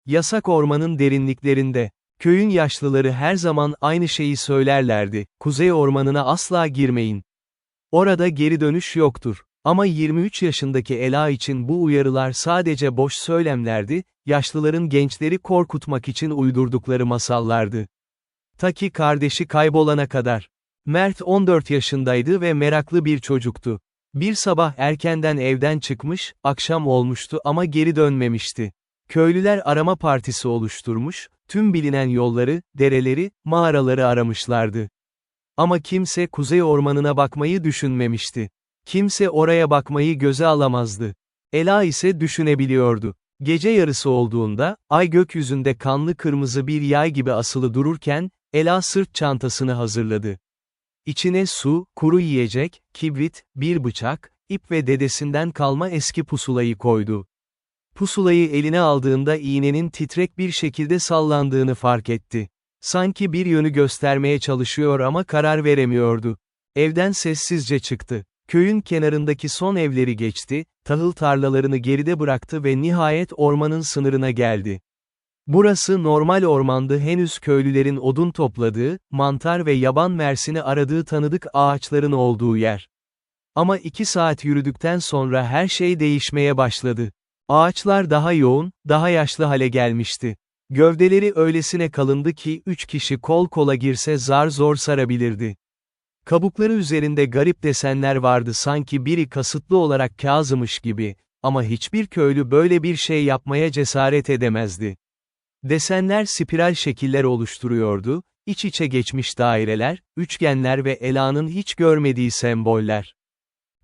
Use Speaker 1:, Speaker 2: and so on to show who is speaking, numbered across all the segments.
Speaker 1: Yasak ormanın derinliklerinde. Köyün yaşlıları her zaman aynı şeyi söylerlerdi, Kuzey Ormanı'na asla girmeyin. Orada geri dönüş yoktur. Ama 23 yaşındaki Ela için bu uyarılar sadece boş söylemlerdi, yaşlıların gençleri korkutmak için uydurdukları masallardı. Ta ki kardeşi kaybolana kadar. Mert 14 yaşındaydı ve meraklı bir çocuktu. Bir sabah erkenden evden çıkmış, akşam olmuştu ama geri dönmemişti. Köylüler arama partisi oluşturmuş, tüm bilinen yolları, dereleri, mağaraları aramışlardı. Ama kimse Kuzey Ormanı'na bakmayı düşünmemişti. Kimse oraya bakmayı göze alamazdı. Ela ise düşünebiliyordu. Gece yarısı olduğunda, ay gökyüzünde kanlı kırmızı bir yay gibi asılı dururken, Ela sırt çantasını hazırladı. İçine su, kuru yiyecek, kibrit, bir bıçak, ip ve dedesinden kalma eski pusulayı koydu. Pusulayı eline aldığında iğnenin titrek bir şekilde sallandığını fark etti. Sanki bir yönü göstermeye çalışıyor ama karar veremiyordu. Evden sessizce çıktı. Köyün kenarındaki son evleri geçti, tahıl tarlalarını geride bıraktı ve nihayet ormanın sınırına geldi. Burası normal ormandı, henüz köylülerin odun topladığı, mantar ve yaban mersini aradığı tanıdık ağaçların olduğu yer. Ama 2 saat yürüdükten sonra her şey değişmeye başladı. Ağaçlar daha yoğun, daha yaşlı hale gelmişti. Gövdeleri öylesine kalındı ki 3 kişi kol kola girse zar zor sarabilirdi. Kabukları üzerinde garip desenler vardı, sanki biri kasıtlı olarak kazımış gibi, ama hiçbir köylü böyle bir şey yapmaya cesaret edemezdi. Desenler spiral şekiller oluşturuyordu, iç içe geçmiş daireler, üçgenler ve Ela'nın hiç görmediği semboller.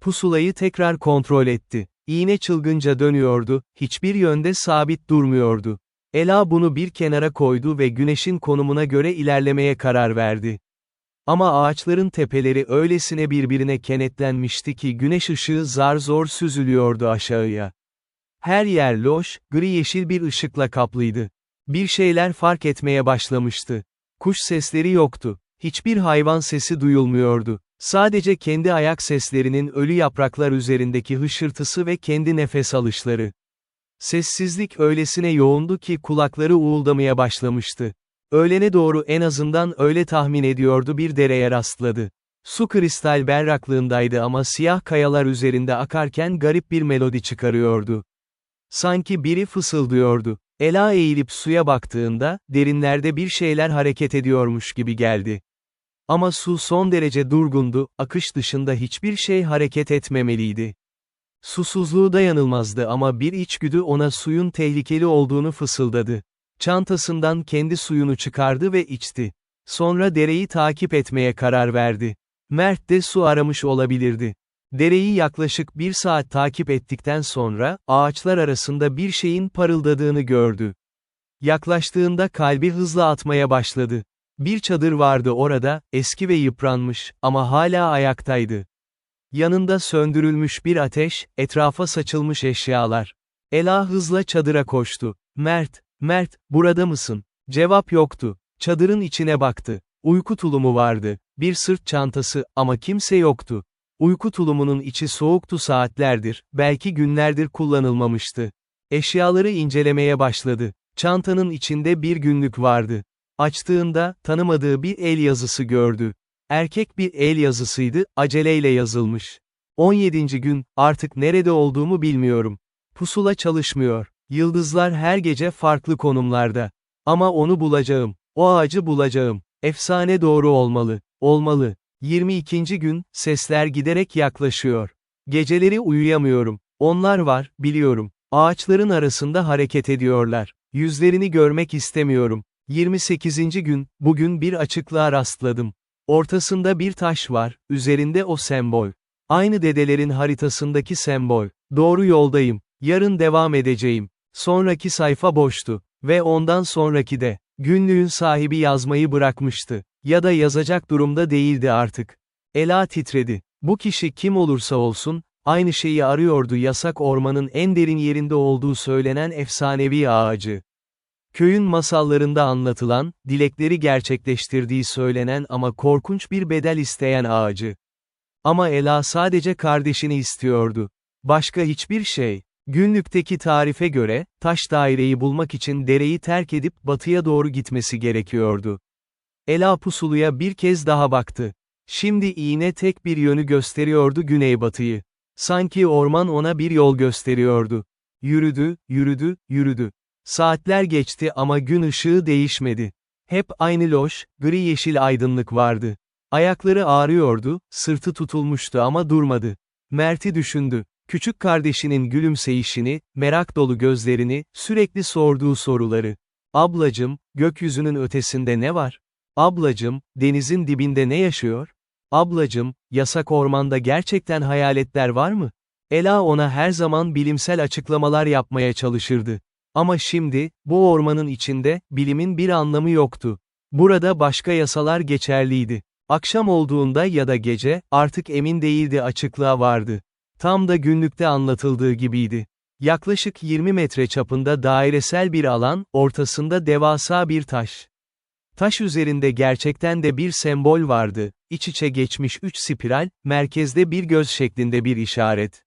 Speaker 1: Pusulayı tekrar kontrol etti. İğne çılgınca dönüyordu, hiçbir yönde sabit durmuyordu. Ela bunu bir kenara koydu ve güneşin konumuna göre ilerlemeye karar verdi. Ama ağaçların tepeleri öylesine birbirine kenetlenmişti ki güneş ışığı zar zor süzülüyordu aşağıya. Her yer loş, gri yeşil bir ışıkla kaplıydı. Bir şeyler fark etmeye başlamıştı. Kuş sesleri yoktu. Hiçbir hayvan sesi duyulmuyordu. Sadece kendi ayak seslerinin ölü yapraklar üzerindeki hışırtısı ve kendi nefes alışları. Sessizlik öylesine yoğundu ki kulakları uğuldamaya başlamıştı. Öğlene doğru, en azından öyle tahmin ediyordu, bir dereye rastladı. Su kristal berraklığındaydı ama siyah kayalar üzerinde akarken garip bir melodi çıkarıyordu. Sanki biri fısıldıyordu. Ela eğilip suya baktığında, derinlerde bir şeyler hareket ediyormuş gibi geldi. Ama su son derece durgundu, akış dışında hiçbir şey hareket etmemeliydi. Susuzluğu dayanılmazdı ama bir içgüdü ona suyun tehlikeli olduğunu fısıldadı. Çantasından kendi suyunu çıkardı ve içti. Sonra dereyi takip etmeye karar verdi. Mert de su aramış olabilirdi. Dereyi yaklaşık 1 saat takip ettikten sonra, ağaçlar arasında bir şeyin parıldadığını gördü. Yaklaştığında kalbi hızla atmaya başladı. Bir çadır vardı orada, eski ve yıpranmış, ama hala ayaktaydı. Yanında söndürülmüş bir ateş, etrafa saçılmış eşyalar. Ela hızla çadıra koştu. Mert, burada mısın? Cevap yoktu. Çadırın içine baktı. Uyku tulumu vardı. Bir sırt çantası, ama kimse yoktu. Uyku tulumunun içi soğuktu, saatlerdir, belki günlerdir kullanılmamıştı. Eşyaları incelemeye başladı. Çantanın içinde bir günlük vardı. Açtığında, tanımadığı bir el yazısı gördü. Erkek bir el yazısıydı, aceleyle yazılmış. 17. gün, artık nerede olduğumu bilmiyorum. Pusula çalışmıyor. Yıldızlar her gece farklı konumlarda. Ama onu bulacağım. O ağacı bulacağım. Efsane doğru olmalı. Olmalı. 22. gün, sesler giderek yaklaşıyor. Geceleri uyuyamıyorum. Onlar var, biliyorum. Ağaçların arasında hareket ediyorlar. Yüzlerini görmek istemiyorum. 28. gün, bugün bir açıklığa rastladım. Ortasında bir taş var, üzerinde o sembol. Aynı dedelerin haritasındaki sembol. Doğru yoldayım. Yarın devam edeceğim. Sonraki sayfa boştu. Ve ondan sonraki de. Günlüğün sahibi yazmayı bırakmıştı. Ya da yazacak durumda değildi artık. Ela titredi. Bu kişi kim olursa olsun, aynı şeyi arıyordu, yasak ormanın en derin yerinde olduğu söylenen efsanevi ağacı. Köyün masallarında anlatılan, dilekleri gerçekleştirdiği söylenen ama korkunç bir bedel isteyen ağacı. Ama Ela sadece kardeşini istiyordu. Başka hiçbir şey. Günlükteki tarife göre, taş daireyi bulmak için dereyi terk edip batıya doğru gitmesi gerekiyordu. Ela pusuluya bir kez daha baktı. Şimdi iğne tek bir yönü gösteriyordu, güneybatıyı. Sanki orman ona bir yol gösteriyordu. Yürüdü, yürüdü, yürüdü. Saatler geçti ama gün ışığı değişmedi. Hep aynı loş, gri yeşil aydınlık vardı. Ayakları ağrıyordu, sırtı tutulmuştu ama durmadı. Mert'i düşündü. Küçük kardeşinin gülümseyişini, merak dolu gözlerini, sürekli sorduğu soruları. Ablacım, gökyüzünün ötesinde ne var? Ablacım, denizin dibinde ne yaşıyor? Ablacım, yasak ormanda gerçekten hayaletler var mı? Ela ona her zaman bilimsel açıklamalar yapmaya çalışırdı. Ama şimdi, bu ormanın içinde, bilimin bir anlamı yoktu. Burada başka yasalar geçerliydi. Akşam olduğunda ya da gece, artık emin değildi, açıklığa vardı. Tam da günlükte anlatıldığı gibiydi. Yaklaşık 20 metre çapında dairesel bir alan, ortasında devasa bir taş. Taş üzerinde gerçekten de bir sembol vardı, iç içe geçmiş 3 spiral, merkezde bir göz şeklinde bir işaret.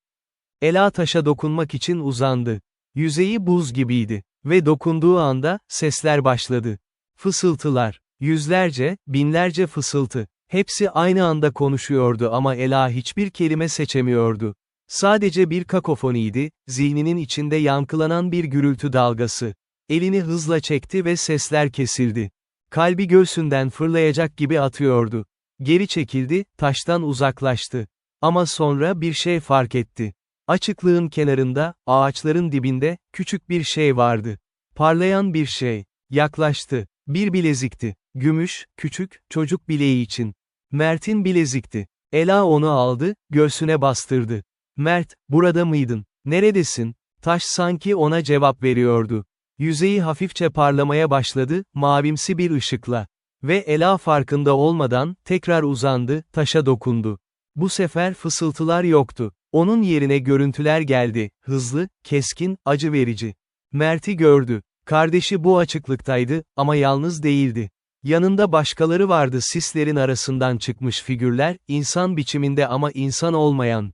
Speaker 1: Ela taşa dokunmak için uzandı. Yüzeyi buz gibiydi. Ve dokunduğu anda, sesler başladı. Fısıltılar. Yüzlerce, binlerce fısıltı. Hepsi aynı anda konuşuyordu ama Ela hiçbir kelime seçemiyordu. Sadece bir kakofoniydi, zihninin içinde yankılanan bir gürültü dalgası. Elini hızla çekti ve sesler kesildi. Kalbi göğsünden fırlayacak gibi atıyordu. Geri çekildi, taştan uzaklaştı. Ama sonra bir şey fark etti. Açıklığın kenarında, ağaçların dibinde, küçük bir şey vardı. Parlayan bir şey. Yaklaştı. Bir bilezikti. Gümüş, küçük, çocuk bileği için. Mert'in bilezikti. Ela onu aldı, göğsüne bastırdı. Mert, burada mıydın? Neredesin? Taş sanki ona cevap veriyordu. Yüzeyi hafifçe parlamaya başladı, mavimsi bir ışıkla. Ve Ela farkında olmadan, tekrar uzandı, taşa dokundu. Bu sefer fısıltılar yoktu. Onun yerine görüntüler geldi, hızlı, keskin, acı verici. Mert'i gördü. Kardeşi bu açıklıktaydı, ama yalnız değildi. Yanında başkaları vardı, sislerin arasından çıkmış figürler, insan biçiminde ama insan olmayan.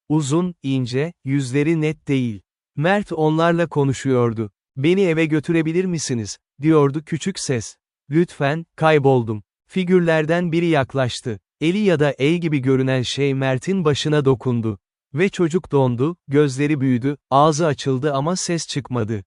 Speaker 1: Uzun, ince, yüzleri net değil. Mert onlarla konuşuyordu. "Beni eve götürebilir misiniz?" diyordu küçük ses. "Lütfen, kayboldum." Figürlerden biri yaklaştı. Eli ya da el gibi görünen şey Mert'in başına dokundu. Ve çocuk dondu, gözleri büyüdü, ağzı açıldı ama ses çıkmadı.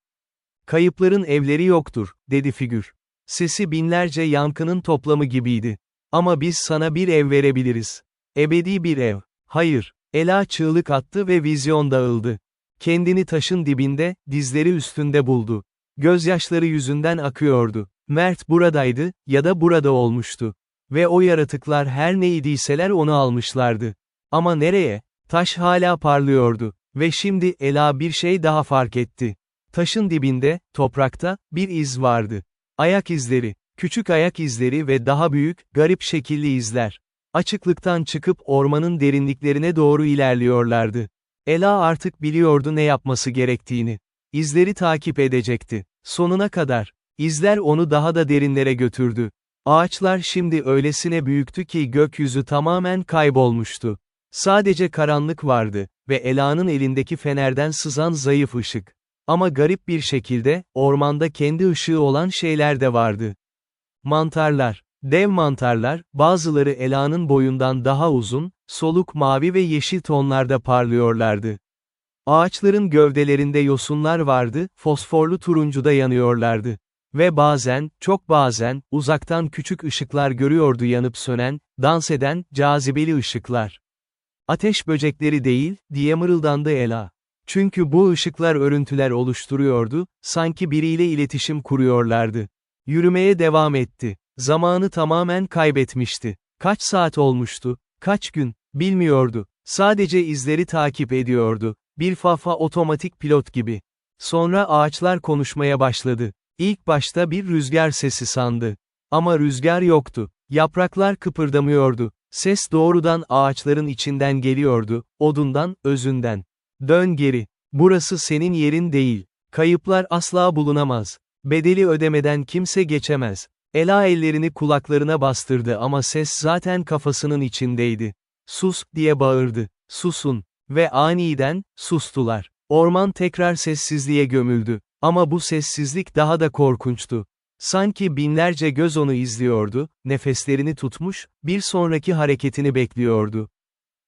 Speaker 1: "Kayıpların evleri yoktur," dedi figür. Sesi binlerce yankının toplamı gibiydi. "Ama biz sana bir ev verebiliriz. Ebedi bir ev." "Hayır." Ela çığlık attı ve vizyon dağıldı. Kendini taşın dibinde, dizleri üstünde buldu. Gözyaşları yüzünden akıyordu. Mert buradaydı, ya da burada olmuştu. Ve o yaratıklar her neydiyseler onu almışlardı. Ama nereye? Taş hala parlıyordu. Ve şimdi Ela bir şey daha fark etti. Taşın dibinde, toprakta, bir iz vardı. Ayak izleri, küçük ayak izleri ve daha büyük, garip şekilli izler. Açıklıktan çıkıp ormanın derinliklerine doğru ilerliyorlardı. Ela artık biliyordu ne yapması gerektiğini. İzleri takip edecekti. Sonuna kadar. İzler onu daha da derinlere götürdü. Ağaçlar şimdi öylesine büyüktü ki gökyüzü tamamen kaybolmuştu. Sadece karanlık vardı ve Ela'nın elindeki fenerden sızan zayıf ışık. Ama garip bir şekilde, ormanda kendi ışığı olan şeyler de vardı. Mantarlar. Dev mantarlar, bazıları Ela'nın boyundan daha uzun, soluk mavi ve yeşil tonlarda parlıyorlardı. Ağaçların gövdelerinde yosunlar vardı, fosforlu turuncuda yanıyorlardı. Ve bazen, çok bazen, uzaktan küçük ışıklar görüyordu, yanıp sönen, dans eden, cazibeli ışıklar. "Ateş böcekleri değil," diye mırıldandı Ela. Çünkü bu ışıklar örüntüler oluşturuyordu, sanki biriyle iletişim kuruyorlardı. Yürümeye devam etti. Zamanı tamamen kaybetmişti. Kaç saat olmuştu, kaç gün, bilmiyordu. Sadece izleri takip ediyordu. Bir fafa otomatik pilot gibi. Sonra ağaçlar konuşmaya başladı. İlk başta bir rüzgar sesi sandı. Ama rüzgar yoktu. Yapraklar kıpırdamıyordu. Ses doğrudan ağaçların içinden geliyordu, odundan, özünden. "Dön geri. Burası senin yerin değil. Kayıplar asla bulunamaz. Bedeli ödemeden kimse geçemez." Ela ellerini kulaklarına bastırdı ama ses zaten kafasının içindeydi. "Sus," diye bağırdı. "Susun." Ve aniden, sustular. Orman tekrar sessizliğe gömüldü. Ama bu sessizlik daha da korkunçtu. Sanki binlerce göz onu izliyordu, nefeslerini tutmuş, bir sonraki hareketini bekliyordu.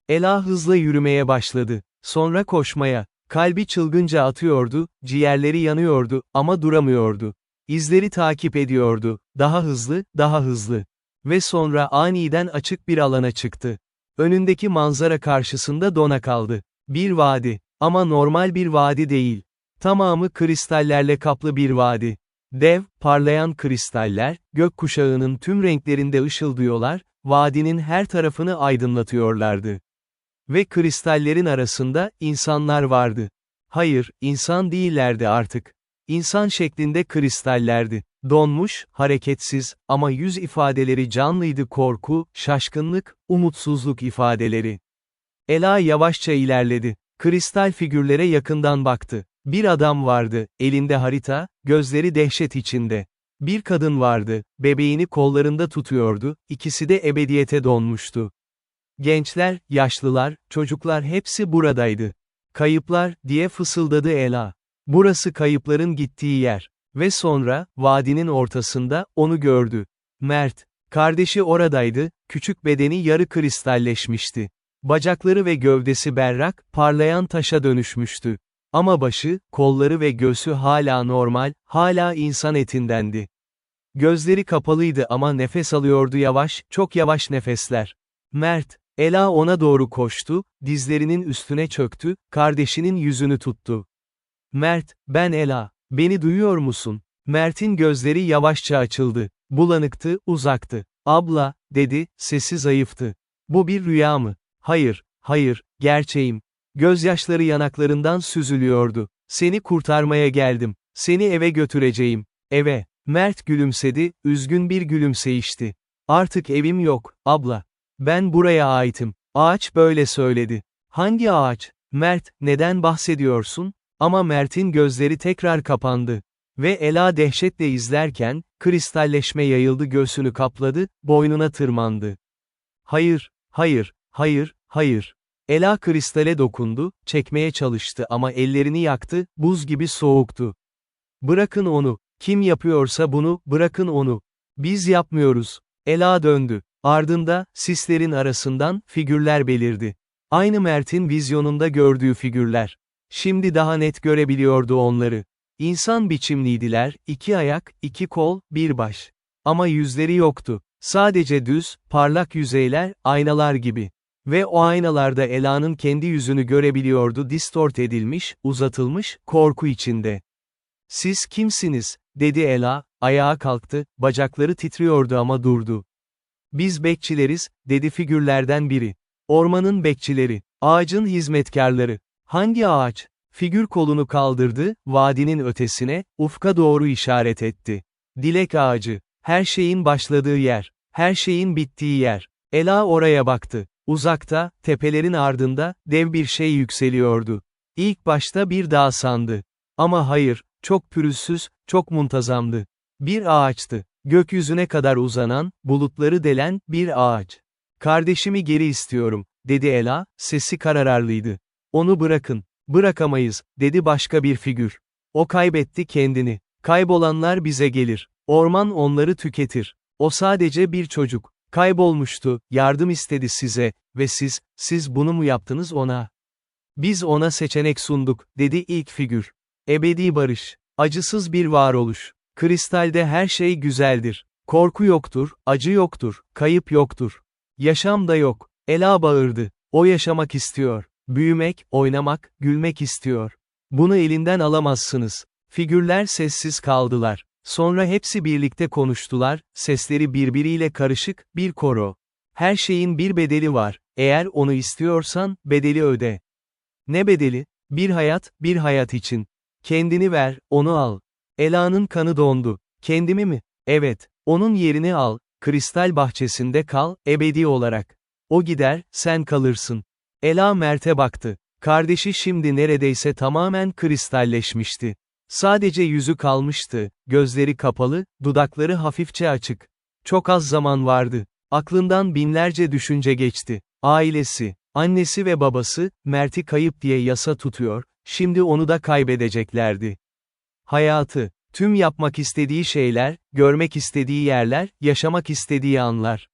Speaker 1: Ela hızla yürümeye başladı. Sonra koşmaya. Kalbi çılgınca atıyordu, ciğerleri yanıyordu ama duramıyordu. İzleri takip ediyordu. Daha hızlı, daha hızlı. Ve sonra aniden açık bir alana çıktı. Önündeki manzara karşısında dona kaldı. Bir vadi. Ama normal bir vadi değil. Tamamı kristallerle kaplı bir vadi. Dev, parlayan kristaller, gökkuşağının tüm renklerinde ışıldıyorlar, vadinin her tarafını aydınlatıyorlardı. Ve kristallerin arasında, insanlar vardı. Hayır, insan değillerdi artık. İnsan şeklinde kristallerdi. Donmuş, hareketsiz, ama yüz ifadeleri canlıydı: korku, şaşkınlık, umutsuzluk ifadeleri. Ela yavaşça ilerledi. Kristal figürlere yakından baktı. Bir adam vardı, elinde harita, gözleri dehşet içinde. Bir kadın vardı, bebeğini kollarında tutuyordu, ikisi de ebediyete donmuştu. Gençler, yaşlılar, çocuklar hepsi buradaydı. Kayıplar, diye fısıldadı Ela. Burası kayıpların gittiği yer. Ve sonra, vadinin ortasında, onu gördü. Mert. Kardeşi oradaydı, küçük bedeni yarı kristalleşmişti. Bacakları ve gövdesi berrak, parlayan taşa dönüşmüştü. Ama başı, kolları ve göğsü hala normal, hala insan etindendi. Gözleri kapalıydı ama nefes alıyordu yavaş, çok yavaş nefesler. Mert. Ela ona doğru koştu, dizlerinin üstüne çöktü, kardeşinin yüzünü tuttu. Mert, ben Ela. Beni duyuyor musun? Mert'in gözleri yavaşça açıldı. Bulanıktı, uzaktı. Abla, dedi, sesi zayıftı. Bu bir rüya mı? Hayır, hayır, gerçeğim. Gözyaşları yanaklarından süzülüyordu. Seni kurtarmaya geldim. Seni eve götüreceğim. Eve. Mert gülümsedi, üzgün bir gülümseyişti. Artık evim yok, abla. Ben buraya aitim. Ağaç böyle söyledi. Hangi ağaç? Mert, neden bahsediyorsun? Ama Mert'in gözleri tekrar kapandı. Ve Ela dehşetle izlerken, kristalleşme yayıldı, göğsünü kapladı, boynuna tırmandı. Hayır, hayır, hayır, hayır. Ela kristale dokundu, çekmeye çalıştı ama ellerini yaktı, buz gibi soğuktu. Bırakın onu, kim yapıyorsa bunu, bırakın onu. Biz yapmıyoruz. Ela döndü. Ardında, sislerin arasından, figürler belirdi. Aynı Mert'in vizyonunda gördüğü figürler. Şimdi daha net görebiliyordu onları. İnsan biçimliydiler, 2 ayak, 2 kol, bir baş. Ama yüzleri yoktu. Sadece düz, parlak yüzeyler, aynalar gibi. Ve o aynalarda Ela'nın kendi yüzünü görebiliyordu, distort edilmiş, uzatılmış, korku içinde. Siz kimsiniz? Dedi Ela, ayağa kalktı, bacakları titriyordu ama durdu. Biz bekçileriz, dedi figürlerden biri. Ormanın bekçileri, ağacın hizmetkarları. Hangi ağaç? Figür kolunu kaldırdı, vadinin ötesine, ufka doğru işaret etti. Dilek ağacı. Her şeyin başladığı yer. Her şeyin bittiği yer. Ela oraya baktı. Uzakta, tepelerin ardında, dev bir şey yükseliyordu. İlk başta bir dağ sandı. Ama hayır, çok pürüzsüz, çok muntazamdı. Bir ağaçtı. Gökyüzüne kadar uzanan, bulutları delen, bir ağaç. Kardeşimi geri istiyorum, dedi Ela, sesi kararlıydı. Onu bırakın. Bırakamayız, dedi başka bir figür. O kaybetti kendini. Kaybolanlar bize gelir. Orman onları tüketir. O sadece bir çocuk. Kaybolmuştu, yardım istedi size, ve siz bunu mu yaptınız ona? Biz ona seçenek sunduk, dedi ilk figür. Ebedi barış. Acısız bir varoluş. Kristalde her şey güzeldir. Korku yoktur, acı yoktur, kayıp yoktur. Yaşam da yok. Ela bağırdı. O yaşamak istiyor. Büyümek, oynamak, gülmek istiyor. Bunu elinden alamazsınız. Figürler sessiz kaldılar. Sonra hepsi birlikte konuştular, sesleri birbiriyle karışık, bir koro. Her şeyin bir bedeli var, eğer onu istiyorsan, bedeli öde. Ne bedeli? Bir hayat için. Kendini ver, onu al. Ela'nın kanı dondu. Kendimi mi? Evet, onun yerini al, kristal bahçesinde kal, ebedi olarak. O gider, sen kalırsın. Ela Mert'e baktı. Kardeşi şimdi neredeyse tamamen kristalleşmişti. Sadece yüzü kalmıştı, gözleri kapalı, dudakları hafifçe açık. Çok az zaman vardı. Aklından binlerce düşünce geçti. Ailesi, annesi ve babası, Mert'i kayıp diye yasa tutuyor, şimdi onu da kaybedeceklerdi. Hayatı, tüm yapmak istediği şeyler, görmek istediği yerler, yaşamak istediği anlar.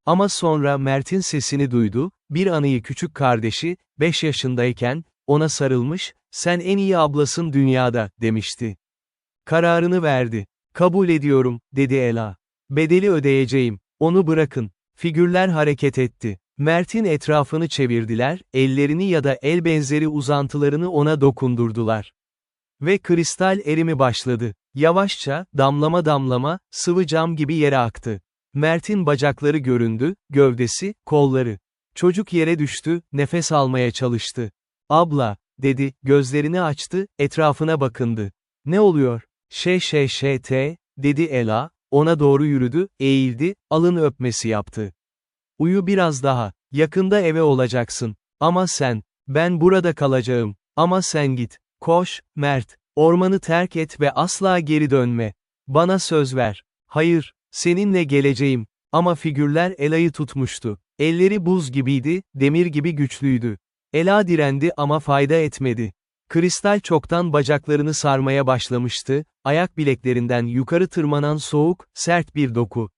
Speaker 1: Ama sonra Mert'in sesini duydu, bir anıyı küçük kardeşi, 5 yaşındayken, ona sarılmış, "Sen en iyi ablasın dünyada," demişti. Kararını verdi. "Kabul ediyorum," dedi Ela. "Bedeli ödeyeceğim, onu bırakın." Figürler hareket etti. Mert'in etrafını çevirdiler, ellerini ya da el benzeri uzantılarını ona dokundurdular. Ve kristal erimi başladı. Yavaşça, damlama damlama, sıvı cam gibi yere aktı. Mert'in bacakları göründü, gövdesi, kolları. Çocuk yere düştü, nefes almaya çalıştı. "Abla," dedi, gözlerini açtı, etrafına bakındı. "Ne oluyor?" Dedi Ela, ona doğru yürüdü, eğildi, alın öpmesi yaptı. "Uyu biraz daha, yakında eve olacaksın. Ama sen, ben burada kalacağım, ama sen git. Koş, Mert, ormanı terk et ve asla geri dönme. Bana söz ver." "Hayır, seninle geleceğim." Ama figürler Ela'yı tutmuştu. Elleri buz gibiydi, demir gibi güçlüydü. Ela direndi ama fayda etmedi. Kristal çoktan bacaklarını sarmaya başlamıştı, ayak bileklerinden yukarı tırmanan soğuk, sert bir doku.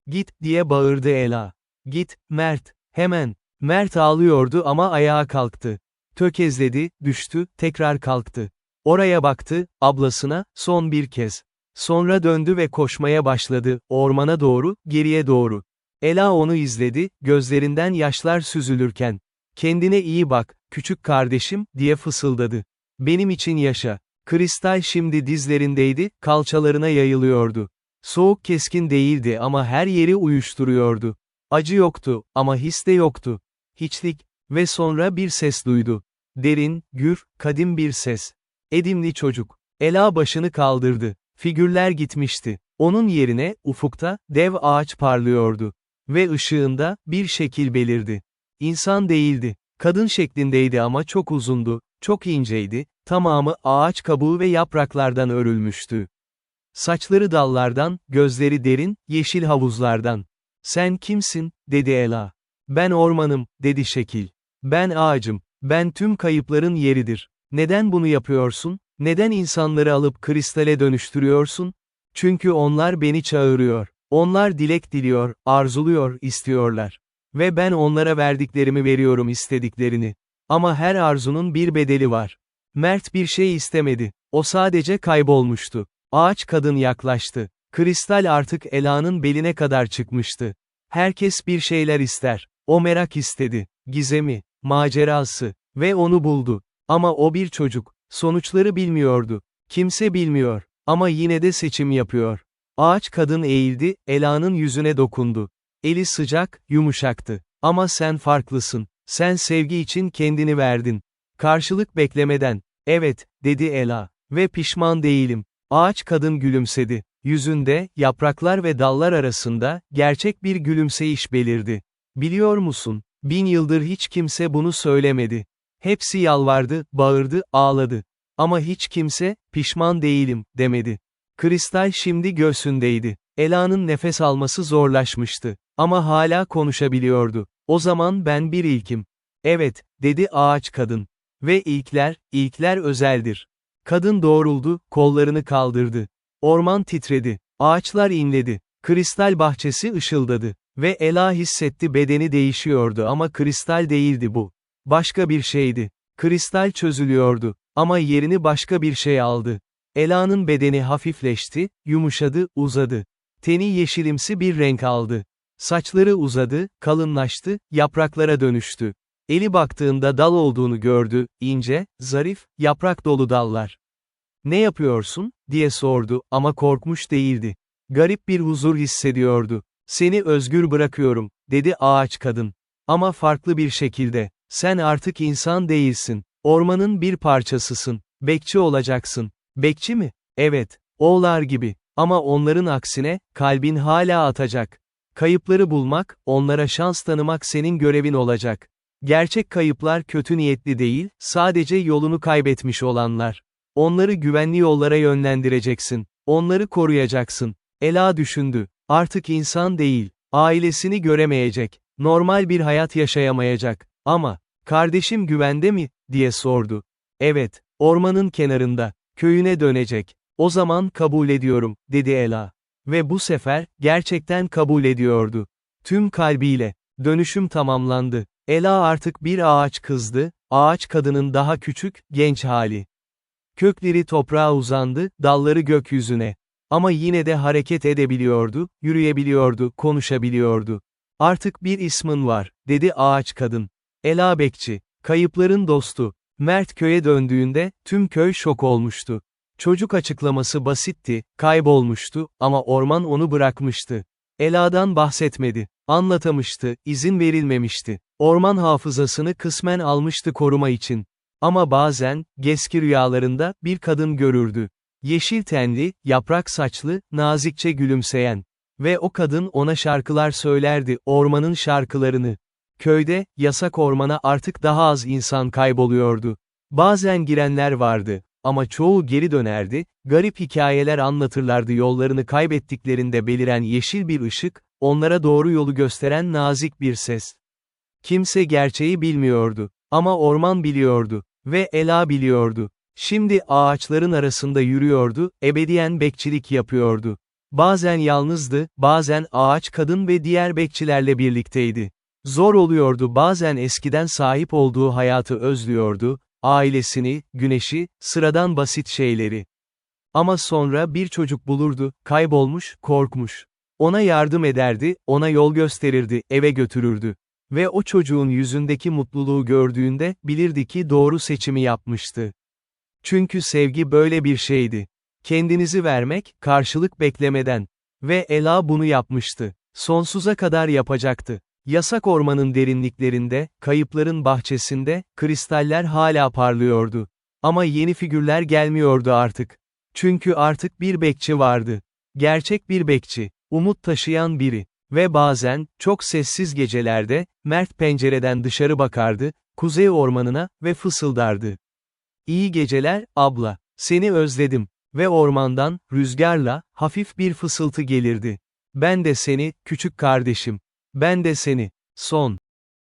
Speaker 1: "Git," diye bağırdı Ela. "Git, Mert, hemen." Mert ağlıyordu ama ayağa kalktı. Tökezledi, düştü, tekrar kalktı. Oraya baktı, ablasına, son bir kez. Sonra döndü ve koşmaya başladı, ormana doğru, geriye doğru. Ela onu izledi, gözlerinden yaşlar süzülürken. "Kendine iyi bak, küçük kardeşim," diye fısıldadı. "Benim için yaşa." Kristal şimdi dizlerindeydi, kalçalarına yayılıyordu. Soğuk keskin değildi ama her yeri uyuşturuyordu. Acı yoktu, ama his de yoktu. Hiçlik. Ve sonra bir ses duydu. Derin, gür, kadim bir ses. "Edimli çocuk." Ela başını kaldırdı. Figürler gitmişti. Onun yerine, ufukta, dev ağaç parlıyordu. Ve ışığında, bir şekil belirdi. İnsan değildi. Kadın şeklindeydi ama çok uzundu, çok inceydi, tamamı ağaç kabuğu ve yapraklardan örülmüştü. Saçları dallardan, gözleri derin, yeşil havuzlardan. "Sen kimsin?" dedi Ela. "Ben ormanım," dedi şekil. "Ben ağacım. Ben tüm kayıpların yeridir. Neden bunu yapıyorsun? Neden insanları alıp kristale dönüştürüyorsun? Çünkü onlar beni çağırıyor. Onlar dilek diliyor, arzuluyor, istiyorlar. Ve ben onlara verdiklerimi veriyorum istediklerini. Ama her arzunun bir bedeli var." Mert bir şey istemedi. O sadece kaybolmuştu. Ağaç kadın yaklaştı. Kristal artık Ela'nın beline kadar çıkmıştı. Herkes bir şeyler ister. O merak istedi. Gizemi, macerası. Ve onu buldu. Ama o bir çocuk. Sonuçları bilmiyordu. Kimse bilmiyor. Ama yine de seçim yapıyor. Ağaç kadın eğildi, Ela'nın yüzüne dokundu. Eli sıcak, yumuşaktı. "Ama sen farklısın. Sen sevgi için kendini verdin. Karşılık beklemeden." "Evet," dedi Ela. "Ve pişman değilim." Ağaç kadın gülümsedi. Yüzünde, yapraklar ve dallar arasında, gerçek bir gülümseyiş belirdi. "Biliyor musun, 1000 yıldır hiç kimse bunu söylemedi. Hepsi yalvardı, bağırdı, ağladı. Ama hiç kimse, pişman değilim, demedi." Kristal şimdi göğsündeydi. Ela'nın nefes alması zorlaşmıştı. Ama hala konuşabiliyordu. "O zaman ben bir ilkim." "Evet," dedi ağaç kadın. "Ve ilkler özeldir." Kadın doğruldu, kollarını kaldırdı. Orman titredi. Ağaçlar inledi. Kristal bahçesi ışıldadı. Ve Ela hissetti bedeni değişiyordu ama kristal değildi bu. Başka bir şeydi. Kristal çözülüyordu. Ama yerini başka bir şey aldı. Ela'nın bedeni hafifleşti, yumuşadı, uzadı. Teni yeşilimsi bir renk aldı. Saçları uzadı, kalınlaştı, yapraklara dönüştü. Eli baktığında dal olduğunu gördü, ince, zarif, yaprak dolu dallar. "Ne yapıyorsun?" diye sordu ama korkmuş değildi. Garip bir huzur hissediyordu. "Seni özgür bırakıyorum," dedi ağaç kadın. "Ama farklı bir şekilde. Sen artık insan değilsin. Ormanın bir parçasısın. Bekçi olacaksın." "Bekçi mi?" "Evet. Oğlar gibi. Ama onların aksine, kalbin hala atacak. Kayıpları bulmak, onlara şans tanımak senin görevin olacak. Gerçek kayıplar kötü niyetli değil, sadece yolunu kaybetmiş olanlar. Onları güvenli yollara yönlendireceksin. Onları koruyacaksın." Ela düşündü. Artık insan değil. Ailesini göremeyecek. Normal bir hayat yaşayamayacak. Ama, "Kardeşim güvende mi?" diye sordu. Evet, ormanın kenarında, köyüne dönecek. O zaman kabul ediyorum, dedi Ela. Ve bu sefer, gerçekten kabul ediyordu. Tüm kalbiyle. Dönüşüm tamamlandı. Ela artık bir ağaç kızdı, ağaç kadının daha küçük, genç hali. Kökleri toprağa uzandı, dalları gökyüzüne. Ama yine de hareket edebiliyordu, yürüyebiliyordu, konuşabiliyordu. Artık bir ismin var, dedi ağaç kadın. Ela Bekçi, kayıpların dostu. Mert köye döndüğünde, tüm köy şok olmuştu. Çocuk açıklaması basitti, kaybolmuştu, ama orman onu bırakmıştı. Ela'dan bahsetmedi, anlatamıştı, izin verilmemişti. Orman hafızasını kısmen almıştı koruma için. Ama bazen, Geski rüyalarında, bir kadın görürdü. Yeşil tenli, yaprak saçlı, nazikçe gülümseyen. Ve o kadın ona şarkılar söylerdi, ormanın şarkılarını. Köyde, yasak ormana artık daha az insan kayboluyordu. Bazen girenler vardı. Ama çoğu geri dönerdi, garip hikayeler anlatırlardı yollarını kaybettiklerinde beliren yeşil bir ışık, onlara doğru yolu gösteren nazik bir ses. Kimse gerçeği bilmiyordu. Ama orman biliyordu. Ve Ela biliyordu. Şimdi ağaçların arasında yürüyordu, ebediyen bekçilik yapıyordu. Bazen yalnızdı, bazen ağaç kadın ve diğer bekçilerle birlikteydi. Zor oluyordu, bazen eskiden sahip olduğu hayatı özlüyordu, ailesini, güneşi, sıradan basit şeyleri. Ama sonra bir çocuk bulurdu, kaybolmuş, korkmuş. Ona yardım ederdi, ona yol gösterirdi, eve götürürdü. Ve o çocuğun yüzündeki mutluluğu gördüğünde, bilirdi ki doğru seçimi yapmıştı. Çünkü sevgi böyle bir şeydi. Kendinizi vermek, karşılık beklemeden. Ve Ela bunu yapmıştı. Sonsuza kadar yapacaktı. Yasak ormanın derinliklerinde, kayıpların bahçesinde, kristaller hala parlıyordu. Ama yeni figürler gelmiyordu artık. Çünkü artık bir bekçi vardı. Gerçek bir bekçi, umut taşıyan biri. Ve bazen, çok sessiz gecelerde, Mert pencereden dışarı bakardı, kuzey ormanına, ve fısıldardı. İyi geceler, abla. Seni özledim. Ve ormandan, rüzgarla, hafif bir fısıltı gelirdi. Ben de seni, küçük kardeşim. Ben de seni. Son.